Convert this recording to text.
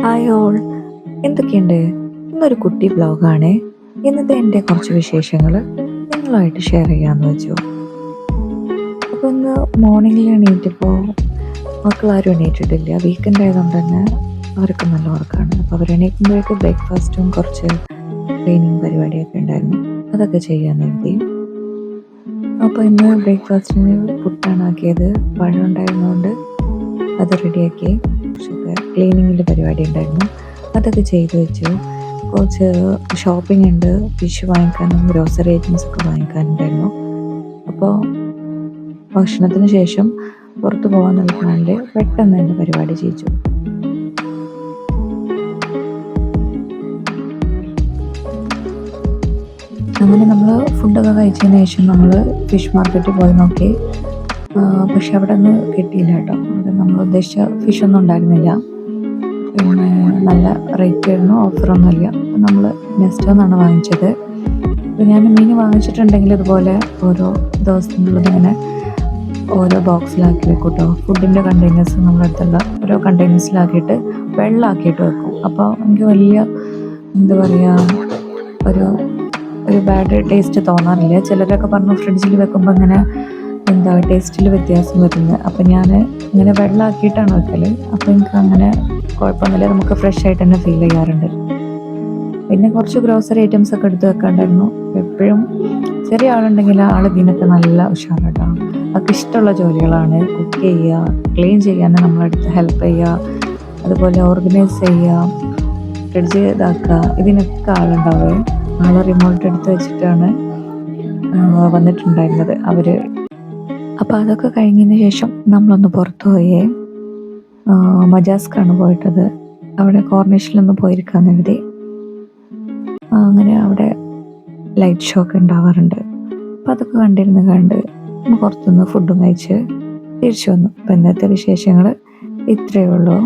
Hi all, എന്തൊക്കെയുണ്ട്? ഇന്നൊരു കുട്ടി ബ്ലോഗാണ്. ഇന്നത്തെ എൻ്റെ കുറച്ച് വിശേഷങ്ങൾ നിങ്ങളുമായിട്ട് ഷെയർ ചെയ്യാമെന്ന് വെച്ചു. അപ്പോൾ ഇന്ന് മോർണിംഗിൽ എണീറ്റപ്പോൾ മക്കളാരും എണീറ്റിട്ടില്ല. വീക്കെൻഡ് ആയതുകൊണ്ട് തന്നെ അവർക്ക് നല്ല ഉറക്കമാണ്. അപ്പോൾ അവർ എണീക്കുമ്പോഴേക്ക് ബ്രേക്ക്ഫാസ്റ്റും കുറച്ച് ക്ലീനിങ് പരിപാടിയൊക്കെ ഉണ്ടായിരുന്നു. അതൊക്കെ ചെയ്യാൻ എഴുതി. അപ്പോൾ ഇന്ന് ബ്രേക്ക്ഫാസ്റ്റിന് പുട്ടാണ് ആക്കിയത്. പഴം ഉണ്ടായിരുന്നതുകൊണ്ട് അത് റെഡിയാക്കി. കുറച്ചൊക്കെ ക്ലീനിങ്ങിൻ്റെ പരിപാടി ഉണ്ടായിരുന്നു, അതൊക്കെ ചെയ്തു വെച്ചു. കുറച്ച് ഷോപ്പിംഗ് ഉണ്ട്, ഫിഷ് വാങ്ങിക്കാനും ഗ്രോസറി ഐറ്റംസ് ഒക്കെ വാങ്ങിക്കാനുണ്ടായിരുന്നു. അപ്പോൾ ഭക്ഷണത്തിന് ശേഷം പുറത്ത് പോകാമെന്നുള്ള പ്ലാനിൽ പെട്ടെന്ന് തന്നെ പരിപാടി ചെയ്യിച്ചു. അങ്ങനെ നമ്മൾ ഫുഡൊക്കെ കഴിച്ചതിന് ശേഷം നമ്മൾ ഫിഷ് മാർക്കറ്റിൽ പോയി നോക്കി. പക്ഷെ അവിടെ ഒന്നും കിട്ടിയില്ല കേട്ടോ. അവിടെ നമ്മൾ ഉദ്ദേശിച്ച ഫിഷൊന്നും ഉണ്ടായിരുന്നില്ല. പിന്നെ നല്ല റേറ്റ് ആയിരുന്നു, ഓഫറൊന്നുമില്ല. അപ്പം നമ്മൾ നെസ്റ്റോന്നാണ് വാങ്ങിച്ചത്. അപ്പോൾ ഞാൻ മീൻ വാങ്ങിച്ചിട്ടുണ്ടെങ്കിൽ ഇതുപോലെ ഓരോ ദിവസത്തിനുള്ളത് ഇങ്ങനെ ഓരോ ബോക്സിലാക്കി വെക്കും കേട്ടോ. ഫുഡിൻ്റെ കണ്ടെയ്നേഴ്സ് നമ്മുടെ അടുത്തുള്ള ഓരോ കണ്ടെയ്നേഴ്സിലാക്കിയിട്ട് വെള്ളമാക്കിയിട്ട് വെക്കും. അപ്പോൾ എനിക്ക് വലിയ എന്താ പറയുക, ഒരു ഒരു ബാഡ് ടേസ്റ്റ് തോന്നാറില്ല. ചിലരൊക്കെ പറഞ്ഞു ഫ്രിഡ്ജിൽ വെക്കുമ്പോൾ അങ്ങനെ എന്താ ടേസ്റ്റിൽ വ്യത്യാസം വരുന്നത്. അപ്പം ഞാൻ ഇങ്ങനെ വെള്ളമാക്കിയിട്ടാണ് വെക്കൽ. അപ്പോൾ എനിക്ക് അങ്ങനെ കുഴപ്പമൊന്നുമില്ല, നമുക്ക് ഫ്രഷ് ആയിട്ട് തന്നെ ഫീൽ ചെയ്യാറുണ്ട്. പിന്നെ കുറച്ച് ഗ്രോസറി ഐറ്റംസ് ഒക്കെ എടുത്ത് വെക്കാണ്ടായിരുന്നു. എപ്പോഴും ചെറിയ ആളുണ്ടെങ്കിൽ ആൾ ഇതിനൊക്കെ നല്ല ഉഷാറാട്ടോ. അവർക്ക് ഇഷ്ടമുള്ള ജോലികളാണ്. കുക്ക് ചെയ്യുക, ക്ലീൻ ചെയ്യാൻ നമ്മളടുത്ത് ഹെൽപ്പ് ചെയ്യുക, അതുപോലെ ഓർഗനൈസ് ചെയ്യുക, ഫ്രിഡ്ജ് ഇതാക്കുക, ഇതിനൊക്കെ ആളുണ്ടാവുക. ആൾ റിമോട്ട് എടുത്ത് വെച്ചിട്ടാണ് വന്നിട്ടുണ്ടായിരുന്നത് അവർ. അപ്പോൾ അതൊക്കെ കഴിഞ്ഞതിന് ശേഷം നമ്മളൊന്ന് പുറത്തു പോയേ. മജാസ്ക്കാണ് പോയിട്ടത്. അവിടെ കോർണിഷിലൊന്ന് പോയിരിക്കാമെന്ന് എഴുതി. അങ്ങനെ അവിടെ ലൈറ്റ് ഷോ ഒക്കെ ഉണ്ടാവാറുണ്ട്. അപ്പോൾ അതൊക്കെ കണ്ട് പുറത്തുനിന്ന് ഫുഡും കഴിച്ച് തിരിച്ചു വന്നു. അപ്പോൾ ഇന്നത്തെ വിശേഷങ്ങൾ ഇത്രയേ ഉള്ളൂ.